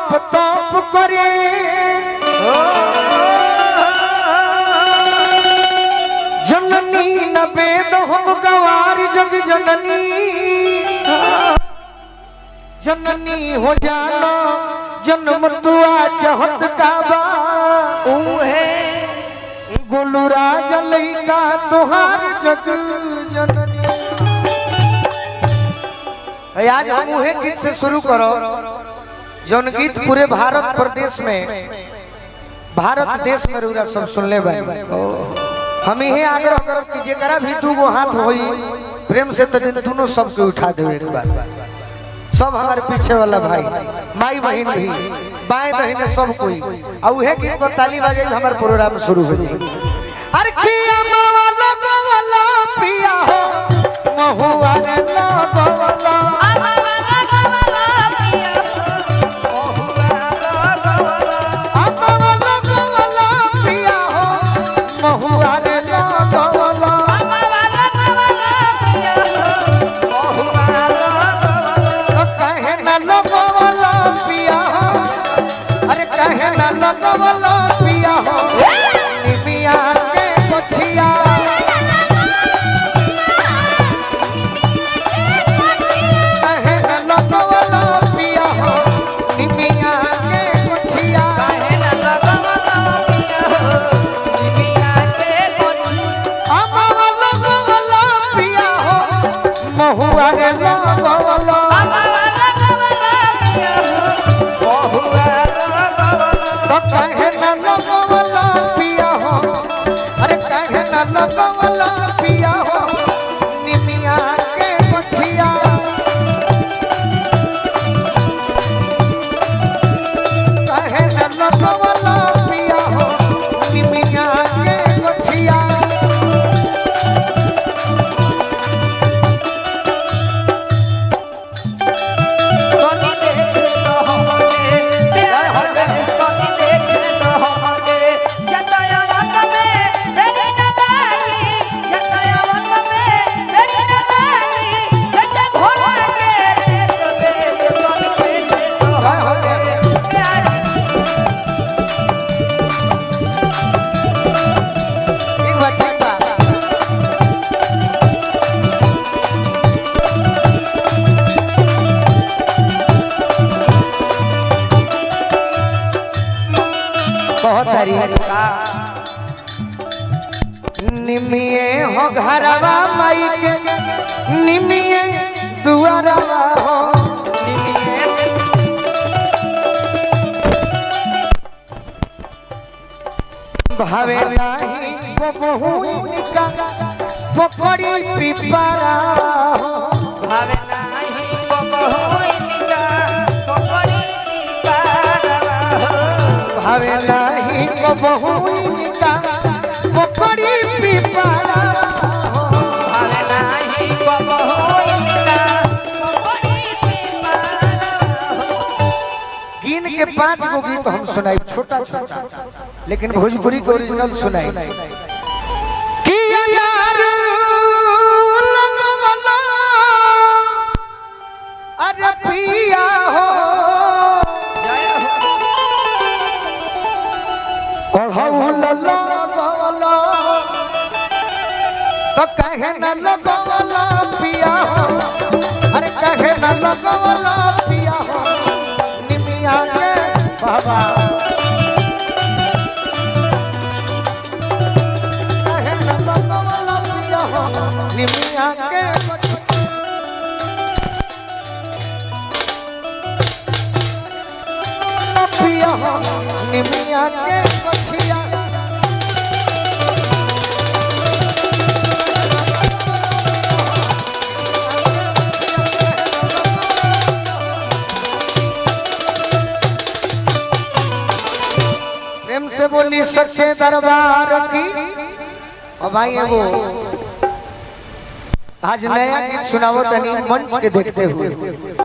जप तप करे जननी न वेद हम गवार जग जननी जननी हो जाना जन्म दुआ चाहत काबा गोलू राज लइका तोहार जग जननी। आज हम उहे गीत से शुरू करो जौन गीत पूरे भारत प्रदेश में भारत देश में रूरा सब सुनले बानी। हम यही आग्रह करब कि जेकरा भी दू गो हाथ होई प्रेम से तो दोनों सबके उठा देवे एक बार। सब हमारे पीछे वाला भाई माई बहन भी बाएं दाहिने सब कोई और उहे गीत पर ताली बजे हमारे प्रोग्राम शुरू हो जाए। अरे किया मावाला गोवाला पिया हो महुआ रे गोवाला महुआ रे गोवाला कहे न लगवाला पिया हो अरे कहे न लगवाला पिया हो निमिया के मछिया कहे न लगवाला पिया हो निमिया के मछिया कहे न लगवाला पिया हो निमिया के मछिया अमवाला गोवाला पिया हो महुआ रे गोवाला कहे न लगवाला पिया हो अरे कहे न लगवाला पिया हो निमिया के मछिया कहे न लगवाला पिया हो निमिया के मछिया। निमिये हो घरवा माई के निमिये दुआरवा हो भावे नाही को बहुनिका पकड़ी पिपारा हो भावे नाही को बहुनिका पकड़ी पिपारा हो भावे नाही को बहुनिका पकड़ी पिपारा हो भावे नाही को बहुनिका पकड़ी पिपारा हो। गिन के 5 गो गीत हम सुनाई छोटा छोटा लेकिन भोजपुरी के ओरिजिनल सुनाई। किया यार लगवाला अरे पिया हो लगवाला तो कहे न लगवाला पिया हो अरे कहे न लगवाला पिया हो निमिया के बाबा कहे न लगवाला पिया हो निमिया के पिया हो निमिया के मछिया प्रेम से बोली सच्चे दरबार की। और भाई वो आज नया गीत सुनावो तनी मंच के देखते हुए।